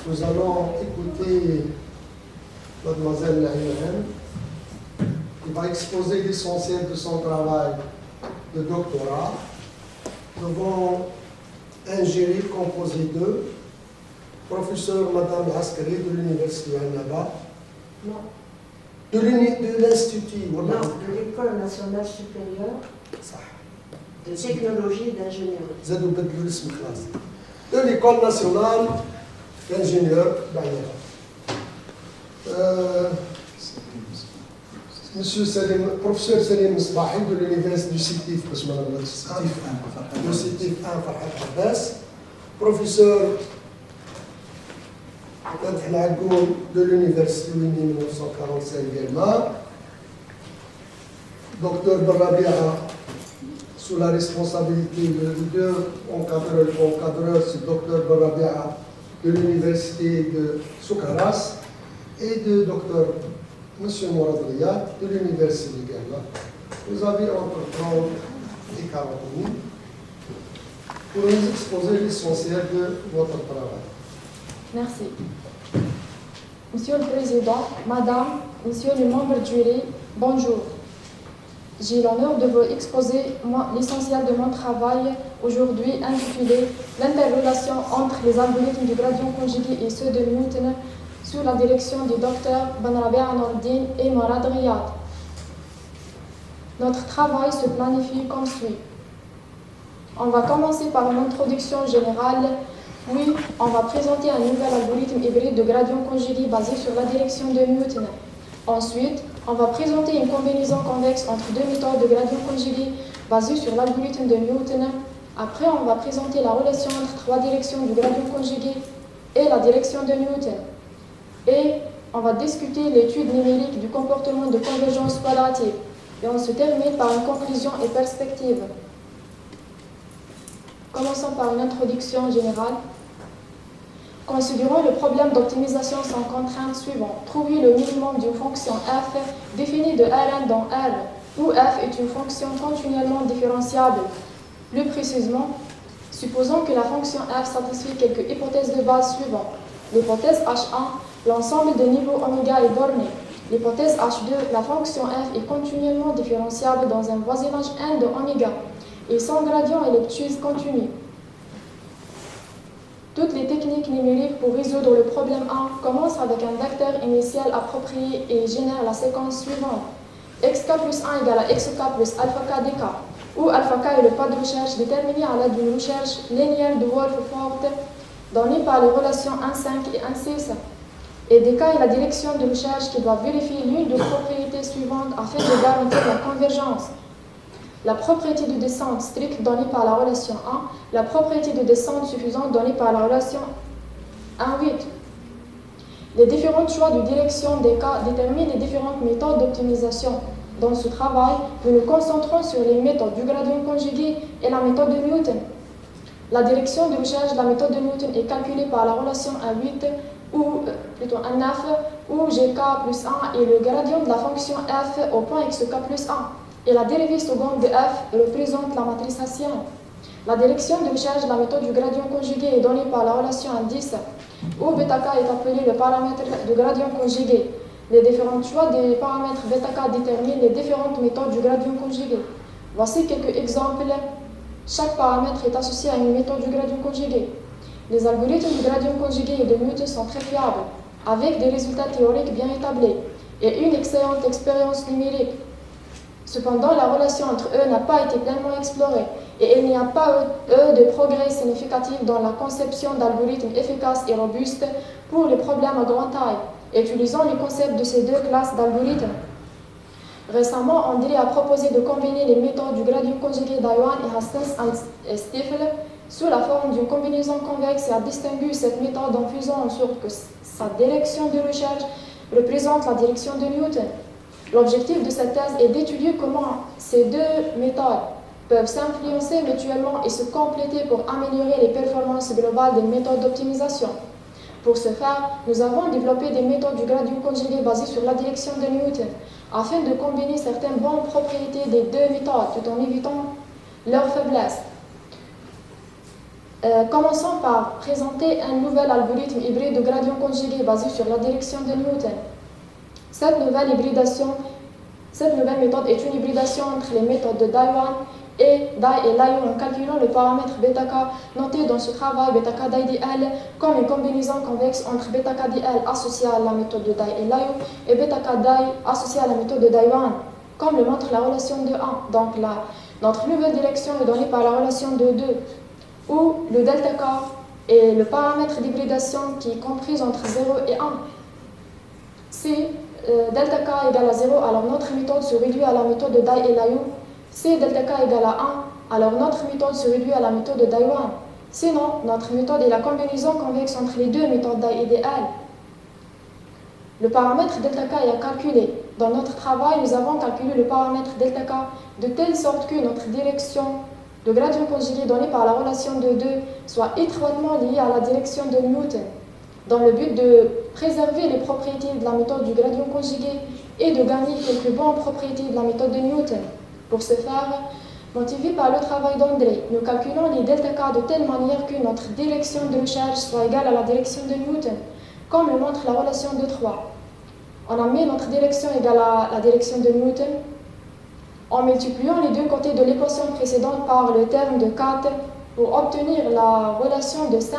Nous allons écouter mademoiselle Naïm, qui va exposer l'essentiel de son travail de doctorat devant un jury composé de professeur Madame Askari de l'Université Annaba. Non. De l'Institut. Non, de l'École nationale supérieure de technologie d'ingénierie. De l'École nationale d'ingénieurs d'Annaba. Monsieur Salim, professeur Salim Misbahi de l'Université du Sétif, de Sétif 1 Farhat Abbas, professeur de l'Université de 1945 également, docteur Barabia, sous la responsabilité de leader encadreur, c'est docteur Barabia de l'Université de Soukaras et de docteur M. Mourad Riyad de l'Université de Ghana. Vous avez entre 30 et 40 minutes pour nous exposer l'essentiel de votre travail. Merci. Monsieur le Président, Madame, Monsieur les membres du jury, bonjour. J'ai l'honneur de vous exposer l'essentiel de mon travail aujourd'hui intitulé L'interrelation entre les algorithmes du gradient conjugué et ceux de Newton sous la direction du docteur Banrabia Nordin et Mourad Riyad. Notre travail se planifie comme suit. On va commencer par une introduction générale, puis on va présenter un nouvel algorithme hybride de gradient conjugué basé sur la direction de Newton. Ensuite, on va présenter une combinaison convexe entre deux méthodes de gradient conjugué basées sur l'algorithme de Newton. Après, on va présenter la relation entre trois directions du gradient conjugué et la direction de Newton. Et on va discuter l'étude numérique du comportement de convergence quadratique. Et on se termine par une conclusion et perspective. Commençons par une introduction générale. Considérons le problème d'optimisation sans contrainte suivant. Trouver le minimum d'une fonction f définie de Rn dans R, où f est une fonction continuellement différenciable. Plus précisément, supposons que la fonction f satisfait quelques hypothèses de base suivantes. L'hypothèse H1, l'ensemble des niveaux oméga est borné. L'hypothèse H2, la fonction f est continuellement différenciable dans un voisinage n de oméga et son gradient est l'obtuse continue. Toutes les techniques numériques pour résoudre le problème 1 commencent avec un vecteur initial approprié et génèrent la séquence suivante. xk plus 1 égale à xk plus alpha k dk, où alpha k est le pas de recherche déterminé à l'aide d'une recherche linéaire de Wolff-Forte donnée par les relations 1,5 et 1,6. Et dk est la direction de recherche qui doit vérifier l'une des propriétés suivantes afin de garantir la convergence. La propriété de descente stricte donnée par la relation 1, la propriété de descente suffisante donnée par la relation 1,8. Les différents choix de direction des cas déterminent les différentes méthodes d'optimisation. Dans ce travail, nous nous concentrons sur les méthodes du gradient conjugué et la méthode de Newton. La direction de recherche de la méthode de Newton est calculée par la relation 1,8 ou plutôt 1,9 où gk plus 1 est le gradient de la fonction f au point xk plus 1. Et la dérivée seconde de f représente la matrice hessienne. La direction de recherche de la méthode du gradient conjugué est donnée par la relation 1,10, où βk est appelé le paramètre du gradient conjugué. Les différents choix des paramètres βk déterminent les différentes méthodes du gradient conjugué. Voici quelques exemples. Chaque paramètre est associé à une méthode du gradient conjugué. Les algorithmes du gradient conjugué et de Newton sont très fiables, avec des résultats théoriques bien établis et une excellente expérience numérique. Cependant, la relation entre eux n'a pas été pleinement explorée et il n'y a pas eu de progrès significatif dans la conception d'algorithmes efficaces et robustes pour les problèmes à grande taille, utilisant les concepts de ces deux classes d'algorithmes. Récemment, André a proposé de combiner les méthodes du gradient conjugué d'Iwan et Hastings et Stifel sous la forme d'une combinaison convexe et a distingué cette méthode en faisant en sorte que sa direction de recherche représente la direction de Newton. L'objectif de cette thèse est d'étudier comment ces deux méthodes peuvent s'influencer mutuellement et se compléter pour améliorer les performances globales des méthodes d'optimisation. Pour ce faire, nous avons développé des méthodes du gradient conjugué basées sur la direction de Newton, afin de combiner certaines bonnes propriétés des deux méthodes tout en évitant leurs faiblesses. Commençons par présenter un nouvel algorithme hybride de gradient conjugué basé sur la direction de Newton. Cette nouvelle méthode est une hybridation entre les méthodes de Dai et Layo en calculant le paramètre βk noté dans ce travail βk d'IDL comme une combinaison convexe entre βk d'IL associé à la méthode de Dai et Layo et βk Dai associé à la méthode de Dai-1, comme le montre la relation de 1. Donc notre nouvelle direction est donnée par la relation de 2, où le delta K est le paramètre d'hybridation qui est compris entre 0 et 1. Si delta K égale à 0, alors notre méthode se réduit à la méthode de Dai et Layo. Si delta K égale à 1, alors notre méthode se réduit à la méthode de Dai-1. Sinon, notre méthode est la combinaison convexe entre les deux méthodes Dai et DL. Le paramètre delta K est à calculer. Dans notre travail, nous avons calculé le paramètre delta K de telle sorte que notre direction de gradient conjugué donnée par la relation de 2 soit étroitement liée à la direction de Newton, dans le but de préserver les propriétés de la méthode du gradient conjugué et de gagner quelques bonnes propriétés de la méthode de Newton. Pour ce faire, motivé par le travail d'André, nous calculons les delta K de telle manière que notre direction de recherche soit égale à la direction de Newton, comme le montre la relation de 3. On a mis notre direction égale à la direction de Newton en multipliant les deux côtés de l'équation précédente par le terme de 4 pour obtenir la relation de 5.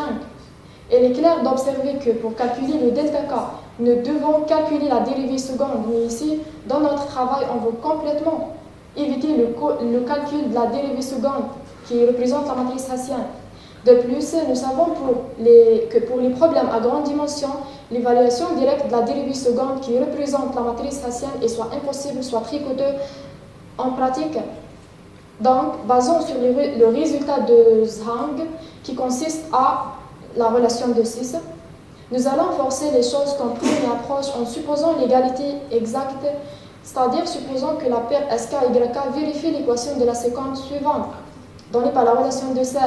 Il est clair d'observer que pour calculer le delta K, nous devons calculer la dérivée seconde, mais ici, dans notre travail, on veut complètement éviter le calcul de la dérivée seconde qui représente la matrice Hessienne. De plus, nous savons que pour les problèmes à grande dimension, l'évaluation directe de la dérivée seconde qui représente la matrice Hessienne est soit impossible, soit très coûteux en pratique. Donc, basons sur le résultat de Zhang qui consiste à la relation de 6. Nous allons forcer les choses comme première approche en supposant l'égalité exacte, c'est-à-dire supposons que la paire SKYK vérifie l'équation de la séquence suivante, donnée par la relation de 7.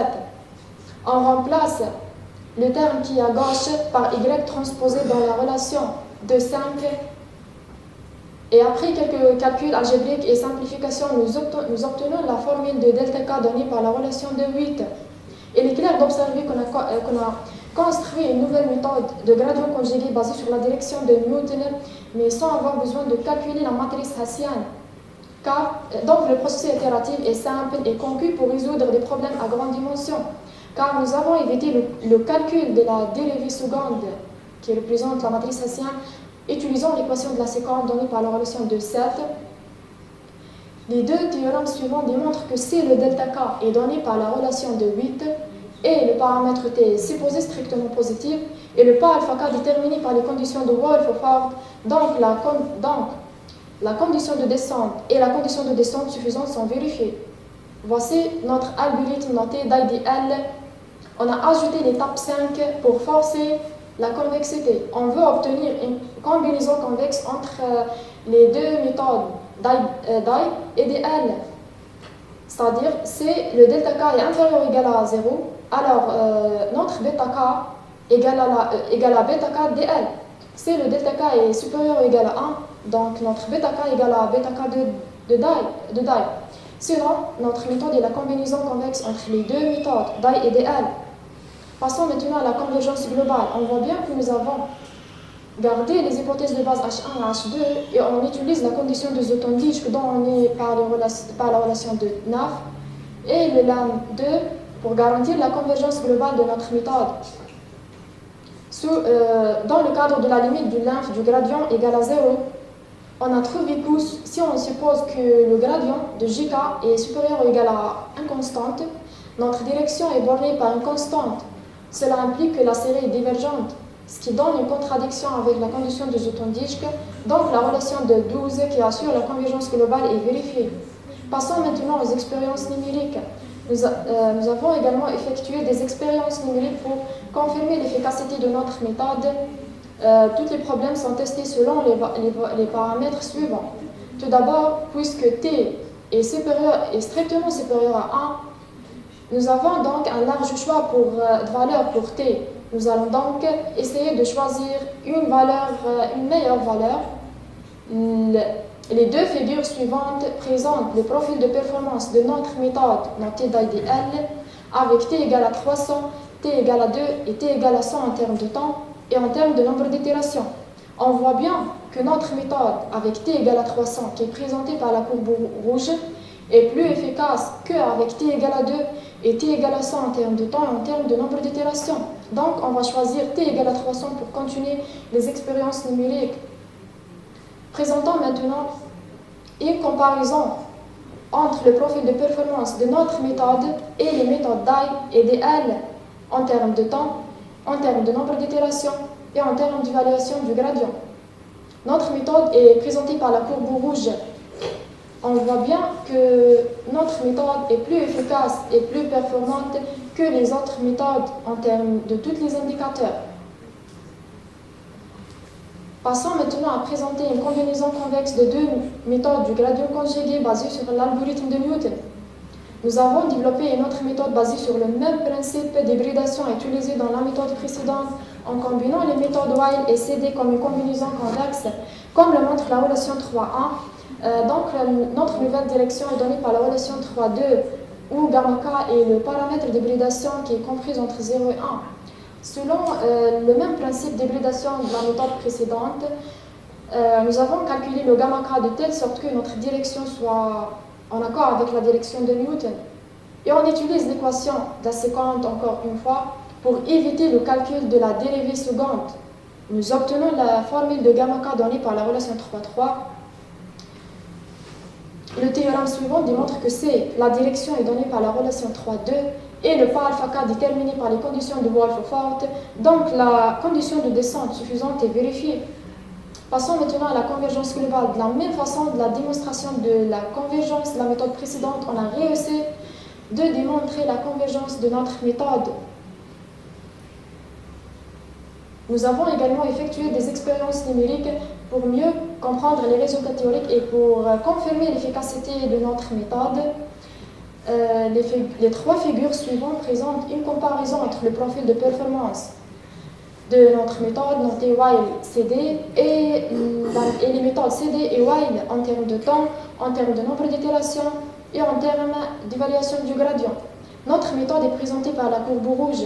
On remplace le terme qui est à gauche par Y transposé dans la relation de 5. Et après quelques calculs algébriques et simplifications, nous obtenons la formule de delta K donnée par la relation de 8. Il est clair d'observer qu'on a construit une nouvelle méthode de gradient conjugué basée sur la direction de Newton, mais sans avoir besoin de calculer la matrice Hessienne. Donc le processus itératif est simple et conçu pour résoudre des problèmes à grande dimension, car nous avons évité le calcul de la dérivée seconde qui représente la matrice Hessienne, utilisant l'équation de la séquence donnée par la relation de 7. Les deux théorèmes suivants démontrent que si le delta K est donné par la relation de 8 et le paramètre T est supposé strictement positif et le pas alpha K déterminé par les conditions de Wolff-Ford, donc la condition de descente et la condition de descente suffisante sont vérifiées. Voici notre algorithme noté d'IDL. On a ajouté l'étape 5 pour forcer la convexité. On veut obtenir une combinaison convexe entre les deux méthodes DAI et DL. C'est-à-dire, si le delta K est inférieur ou égal à 0, alors notre bêta K égale à bêta K DL. Si le delta K est supérieur ou égal à 1, donc notre bêta K égale à bêta K de DAI. Sinon, notre méthode est la combinaison convexe entre les deux méthodes, DAI et DL. Passons maintenant à la convergence globale. On voit bien que nous avons gardé les hypothèses de base H1 et H2 et on utilise la condition de Zotton-Dijks dont on est par la relation de NAF et le LAM2 pour garantir la convergence globale de notre méthode. Dans le cadre de la limite du lymphe du gradient égal à 0, on a trouvé que si on suppose que le gradient de JK est supérieur ou égal à une constante, notre direction est bornée par une constante. Cela implique que la série est divergente, ce qui donne une contradiction avec la condition de Zotton-Dijks, donc la relation de 12 qui assure la convergence globale est vérifiée. Passons maintenant aux expériences numériques. Nous avons également effectué des expériences numériques pour confirmer l'efficacité de notre méthode. Tous les problèmes sont testés selon les paramètres suivants. Tout d'abord, puisque T est strictement supérieur à 1, nous avons donc un large choix de valeurs pour T. Nous allons donc essayer de choisir une meilleure valeur. Les deux figures suivantes présentent le profil de performance de notre méthode notée d'IDL avec t égale à 300, t égale à 2 et t égale à 100 en termes de temps et en termes de nombre d'itérations. On voit bien que notre méthode avec t égale à 300 qui est présentée par la courbe rouge est plus efficace qu'avec t égale à 2 et t égale à 100 en termes de temps et en termes de nombre d'itérations. Donc on va choisir t égale à 300 pour continuer les expériences numériques. Présentons maintenant une comparaison entre le profil de performance de notre méthode et les méthodes DAI et DL en termes de temps, en termes de nombre d'itérations et en termes d'évaluation du gradient. Notre méthode est présentée par la courbe rouge. On voit bien que notre méthode est plus efficace et plus performante que les autres méthodes en termes de tous les indicateurs. Passons maintenant à présenter une combinaison convexe de deux méthodes du gradient conjugué basée sur l'algorithme de Newton. Nous avons développé une autre méthode basée sur le même principe d'hybridation utilisé dans la méthode précédente en combinant les méthodes while et CD comme une combinaison convexe, comme le montre la relation 3.1. Donc, notre nouvelle direction est donnée par la relation 3.2 où gamma k est le paramètre d'hybridation qui est compris entre 0 et 1. Selon le même principe d'hybridation de la méthode précédente, nous avons calculé le gamma k de telle sorte que notre direction soit en accord avec la direction de Newton. Et on utilise l'équation d'acéquante encore une fois pour éviter le calcul de la dérivée seconde. Nous obtenons la formule de gamma k donnée par la relation 3.3. Le théorème suivant démontre que la direction est donnée par la relation 3.2 et le pas alpha k déterminé par les conditions de Wolff-Forte, donc la condition de descente suffisante est vérifiée. Passons maintenant à la convergence globale. De la même façon, de la démonstration de la convergence de la méthode précédente, on a réussi de démontrer la convergence de notre méthode. Nous avons également effectué des expériences numériques pour mieux comprendre les résultats théoriques et pour confirmer l'efficacité de notre méthode. Les trois figures suivantes présentent une comparaison entre le profil de performance de notre méthode notée while CD et les méthodes CD et while en termes de temps, en termes de nombre d'itérations et en termes d'évaluation du gradient. Notre méthode est présentée par la courbe rouge.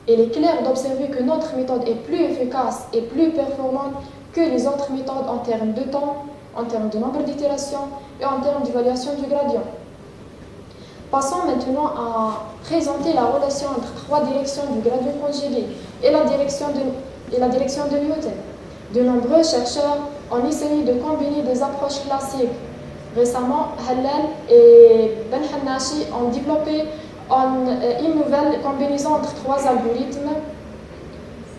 Il est clair d'observer que notre méthode est plus efficace et plus performante que les autres méthodes en termes de temps, en termes de nombre d'itérations et en termes d'évaluation du gradient. Passons maintenant à présenter la relation entre trois directions du gradient conjugué et la direction de Newton. De nombreux chercheurs ont essayé de combiner des approches classiques. Récemment, Hallel et Ben Hannashi ont développé une nouvelle combinaison entre trois algorithmes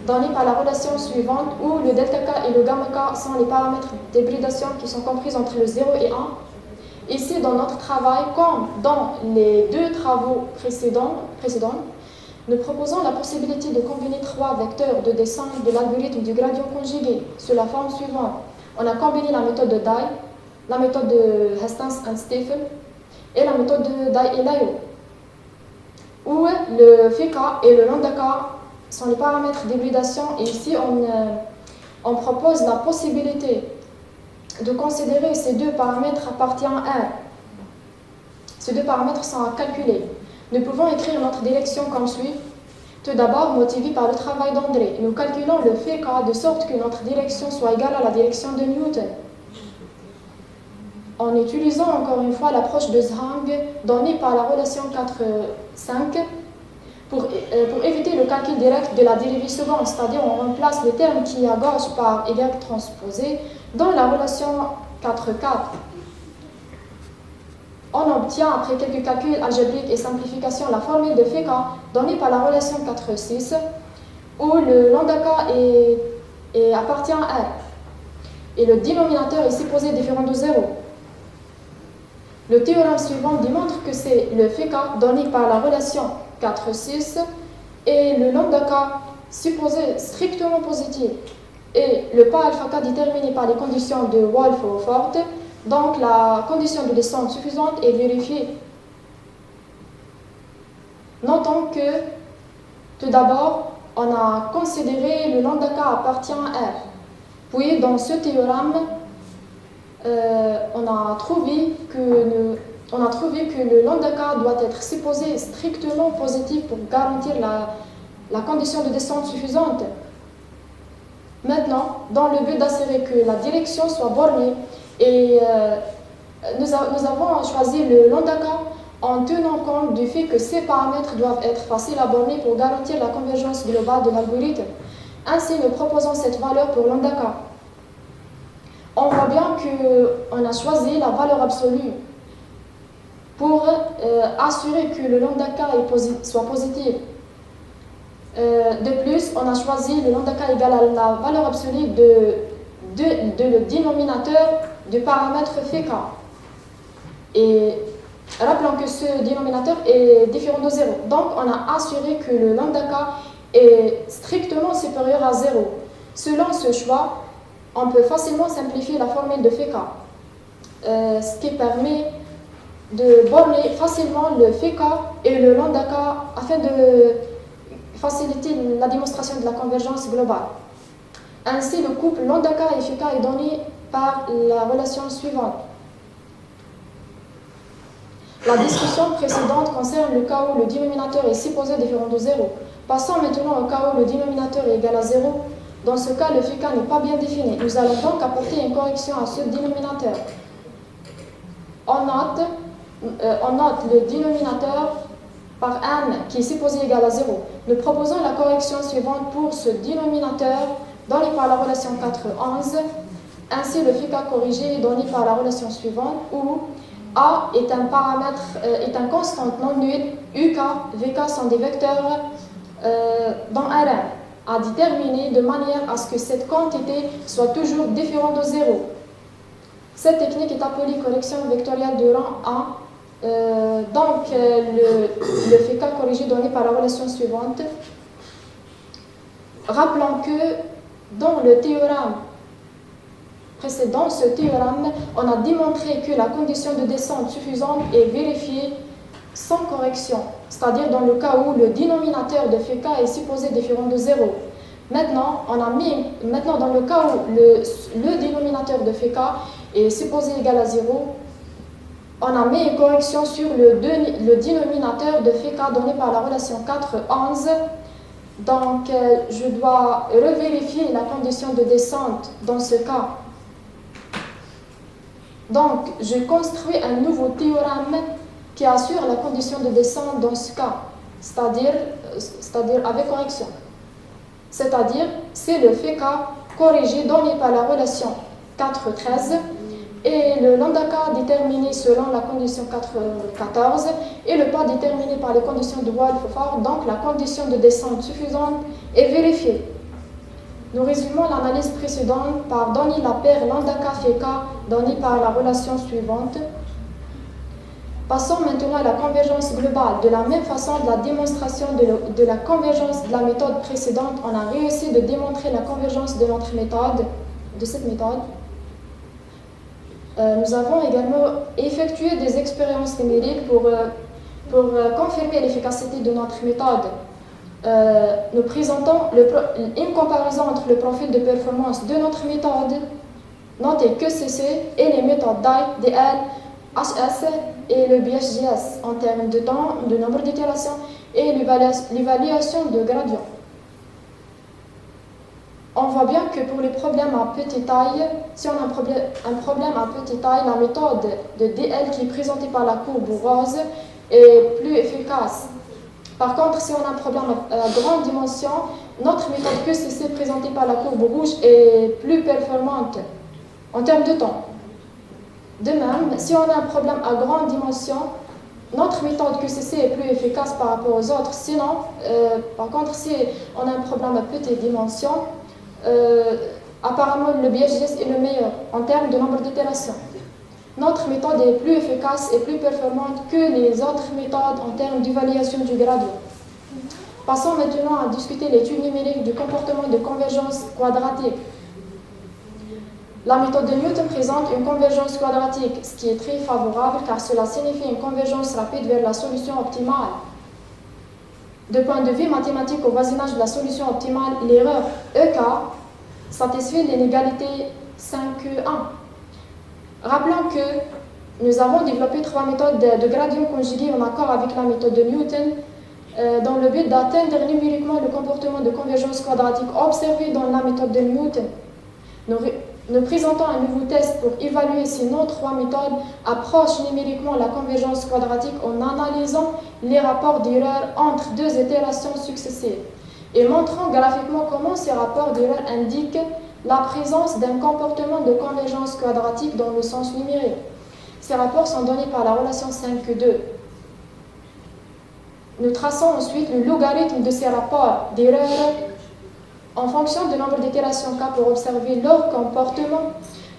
donnés par la relation suivante où le delta k et le gamma k sont les paramètres d'hybridation qui sont compris entre le 0 et 1. Ici, dans notre travail, comme dans les deux travaux précédents, nous proposons la possibilité de combiner trois vecteurs de descente de l'algorithme du gradient conjugué sous la forme suivante. On a combiné la méthode de Dye, la méthode de Hastings and Stephen et la méthode de Dye et Layo, où le phi k et le lambda k sont les paramètres d'hybridation. Et ici, on propose la possibilité de considérer ces deux paramètres appartiennent à R. Ces deux paramètres sont à calculer. Nous pouvons écrire notre direction comme suit. Tout d'abord, motivé par le travail d'André, nous calculons le phi k de sorte que notre direction soit égale à la direction de Newton. En utilisant encore une fois l'approche de Zhang donnée par la relation 4,5 pour éviter le calcul direct de la dérivée seconde, c'est-à-dire on remplace le terme qui est à gauche par y transposé dans la relation 4,4. On obtient, après quelques calculs algébriques et simplifications, la formule de phi k donnée par la relation 4,6 où le lambda k appartient à R et le dénominateur est supposé différent de 0. Le théorème suivant démontre que c'est le phi k donné par la relation 4,6 et le lambda k supposé strictement positif et le pas alpha k déterminé par les conditions de Wolff-Forte. Donc la condition de descente suffisante est vérifiée. Notons que tout d'abord, on a considéré le lambda k appartient à R. Puis dans ce théorème, on a trouvé que on a trouvé que le lambda K doit être supposé strictement positif pour garantir la condition de descente suffisante. Maintenant, dans le but d'assurer que la direction soit bornée, et nous avons choisi le lambda K en tenant compte du fait que ces paramètres doivent être faciles à borner pour garantir la convergence globale de l'algorithme. Ainsi, nous proposons cette valeur pour lambda K. On voit bien qu'on a choisi la valeur absolue pour assurer que le lambda K soit positif. De plus, on a choisi le lambda K égal à la valeur absolue de le dénominateur du paramètre Φk. Et rappelons que ce dénominateur est différent de 0. Donc, on a assuré que le lambda K est strictement supérieur à 0. Selon ce choix, on peut facilement simplifier la formule de Φk, ce qui permet de borner facilement le Φk et le lambda K afin de faciliter la démonstration de la convergence globale. Ainsi, le couple lambda K et Φk est donné par la relation suivante. La discussion précédente concerne le cas où le dénominateur est supposé différent de 0. Passons maintenant au cas où le dénominateur est égal à 0. Dans ce cas, le Φk n'est pas bien défini. Nous allons donc apporter une correction à ce dénominateur. On note le dénominateur par n qui est supposé égal à 0. Nous proposons la correction suivante pour ce dénominateur donné par la relation 4,11. Ainsi, le Φk corrigé est donné par la relation suivante où A est un paramètre, est un constante non nulle, UK, VK sont des vecteurs dans Rn, à déterminer de manière à ce que cette quantité soit toujours différente de 0. Cette technique est appelée correction vectorielle de rang 1. Le Φk corrigé donné par la relation suivante. Rappelons que dans le théorème précédent, ce théorème, on a démontré que la condition de descente suffisante est vérifiée sans correction, c'est-à-dire dans le cas où le dénominateur de Φk est supposé différent de 0. Maintenant, dans le cas où le dénominateur de Φk est supposé égal à 0, on a mis une correction sur le dénominateur de Φk donné par la relation 4,11. Donc, je dois revérifier la condition de descente dans ce cas. Donc, je construis un nouveau théorème qui assure la condition de descente dans ce cas, c'est-à-dire avec correction. C'est-à-dire, c'est le Φk corrigé donné par la relation 4,13 et le lambda K déterminé selon la condition 4,14 et le pas déterminé par les conditions de Wolff-Ford. Donc, la condition de descente suffisante est vérifiée. Nous résumons l'analyse précédente par donner la paire lambda K Φk donnée par la relation suivante. Passons maintenant à la convergence globale. De la même façon, de la démonstration de la convergence de la méthode précédente, on a réussi de démontrer la convergence de notre méthode, de cette méthode. Nous avons également effectué des expériences numériques pour confirmer l'efficacité de notre méthode. Nous présentons une comparaison entre le profil de performance de notre méthode, notée QCC, et les méthodes DAI, DL, HS et le BHGS en termes de temps, de nombre d'itérations et l'évaluation de gradient. On voit bien que pour les problèmes à petite taille, si on a un problème à petite taille, la méthode de DL qui est présentée par la courbe rose est plus efficace. Par contre, si on a un problème à grande dimension, notre méthode QCC présentée par la courbe rouge est plus performante en termes de temps. De même, si on a un problème à grande dimension, notre méthode QCC est plus efficace par rapport aux autres. Sinon, par contre, si on a un problème à petite dimension, apparemment le BHGS est le meilleur en termes de nombre d'itérations. Notre méthode est plus efficace et plus performante que les autres méthodes en termes d'évaluation du gradient. Passons maintenant à discuter l'étude numérique du comportement de convergence quadratique. La méthode de Newton présente une convergence quadratique, ce qui est très favorable car cela signifie une convergence rapide vers la solution optimale. De point de vue mathématique au voisinage de la solution optimale, l'erreur EK satisfait l'inégalité 5,1. Rappelons que nous avons développé 3 méthodes de gradient conjugué en accord avec la méthode de Newton dans le but d'atteindre numériquement le comportement de convergence quadratique observé dans la méthode de Newton. Nous présentons un nouveau test pour évaluer si nos 3 méthodes approchent numériquement la convergence quadratique en analysant les rapports d'erreur entre 2 itérations successives et montrant graphiquement comment ces rapports d'erreur indiquent la présence d'un comportement de convergence quadratique dans le sens numérique. Ces rapports sont donnés par la relation 5,2. Nous traçons ensuite le logarithme de ces rapports d'erreur en fonction du nombre d'itérations K pour observer leur comportement.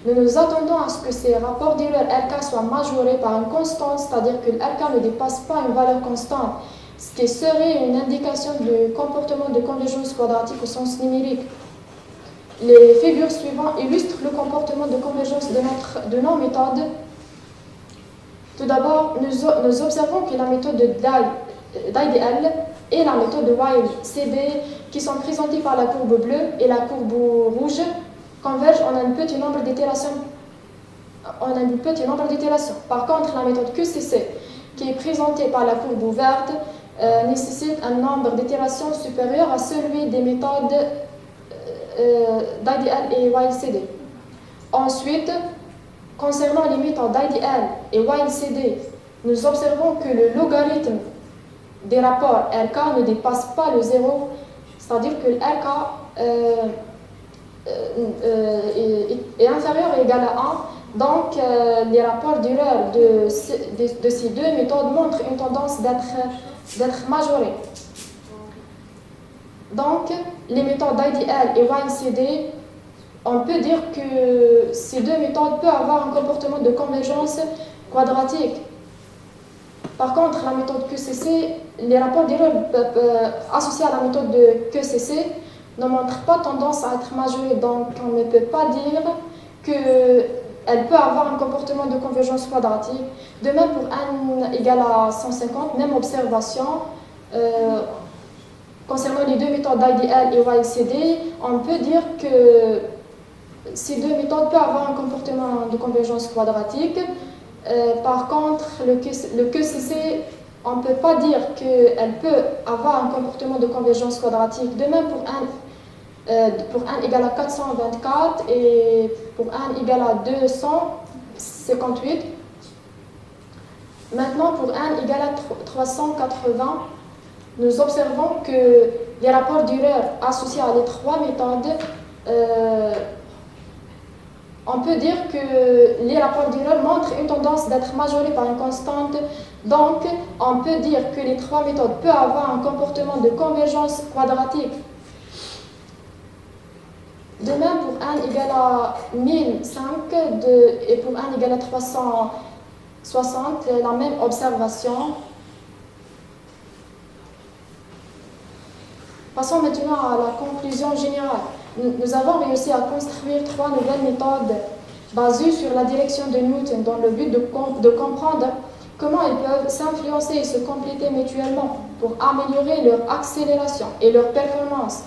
Nous nous attendons à ce que ces rapports d'erreur RK soient majorés par une constante, c'est-à-dire que RK ne dépasse pas une valeur constante, ce qui serait une indication du comportement de convergence quadratique au sens numérique. Les figures suivantes illustrent le comportement de convergence de nos méthodes. Tout d'abord, nous observons que la méthode d'IDL et la méthode de YCD, qui sont présentées par la courbe bleue et la courbe rouge, convergent en un petit nombre d'itérations. Par contre, la méthode QCC, qui est présentée par la courbe verte, nécessite un nombre d'itérations supérieur à celui des méthodes d'IDL et YCD. Ensuite, concernant les méthodes IDL et YCD, nous observons que le logarithme des rapports RK ne dépasse pas le 0, c'est-à-dire que RK est inférieur ou égal à 1, donc les rapports d'erreur de ces 2 méthodes montrent une tendance d'être majorés. Donc, les méthodes IDL et YCD, on peut dire que ces 2 méthodes peuvent avoir un comportement de convergence quadratique. Par contre, la méthode QCC, les rapports d'erreur associés à la méthode de QCC ne montrent pas tendance à être majorés, donc on ne peut pas dire qu'elle peut avoir un comportement de convergence quadratique. De même pour n égale à 150, même observation. Concernant les 2 méthodes IDL et YCD, on peut dire que ces 2 méthodes peuvent avoir un comportement de convergence quadratique. Par contre, le QCC, on ne peut pas dire qu'elle peut avoir un comportement de convergence quadratique. De même pour n égale à 424 et pour n égale à 258. Maintenant, pour n égale à 380, nous observons que les rapports d'erreur associés à les 3 méthodes, on peut dire que les rapports d'erreur montrent une tendance d'être majorés par une constante. Donc, on peut dire que les 3 méthodes peuvent avoir un comportement de convergence quadratique. De même, pour n égale à 1005 et pour n égale à 360, la même observation. Passons maintenant à la conclusion générale. Nous avons réussi à construire 3 nouvelles méthodes basées sur la direction de Newton dans le but de comprendre comment elles peuvent s'influencer et se compléter mutuellement pour améliorer leur accélération et leur performance.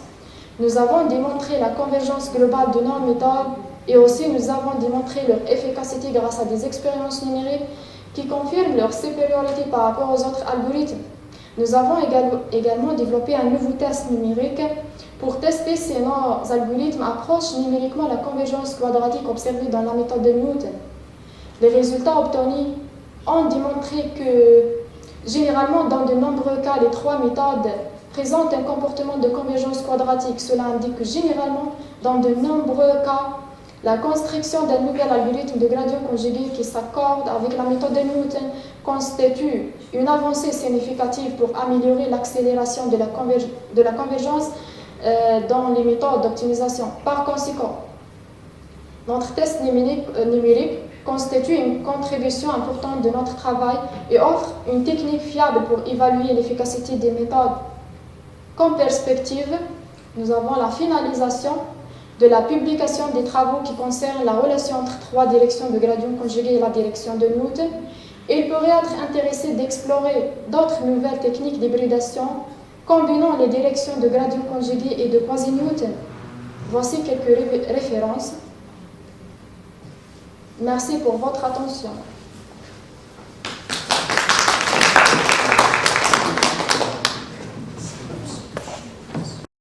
Nous avons démontré la convergence globale de nos méthodes et aussi nous avons démontré leur efficacité grâce à des expériences numériques qui confirment leur supériorité par rapport aux autres algorithmes. Nous avons également développé un nouveau test numérique pour tester si nos algorithmes approchent numériquement la convergence quadratique observée dans la méthode de Newton. Les résultats obtenus ont démontré que, généralement, dans de nombreux cas, les 3 méthodes présentent un comportement de convergence quadratique. Cela indique que, généralement, dans de nombreux cas, la construction d'un nouvel algorithme de gradient conjugué qui s'accorde avec la méthode de Newton constitue une avancée significative pour améliorer l'accélération de la convergence dans les méthodes d'optimisation. Par conséquent, notre test numérique constitue une contribution importante de notre travail et offre une technique fiable pour évaluer l'efficacité des méthodes. Comme perspective, nous avons la finalisation de la publication des travaux qui concernent la relation entre 3 directions de gradient conjugué et la direction de Newton. Il pourrait être intéressé d'explorer d'autres nouvelles techniques d'hybridation combinant les directions de gradient conjugué et de quasi-Newton. Voici quelques références. Merci pour votre attention.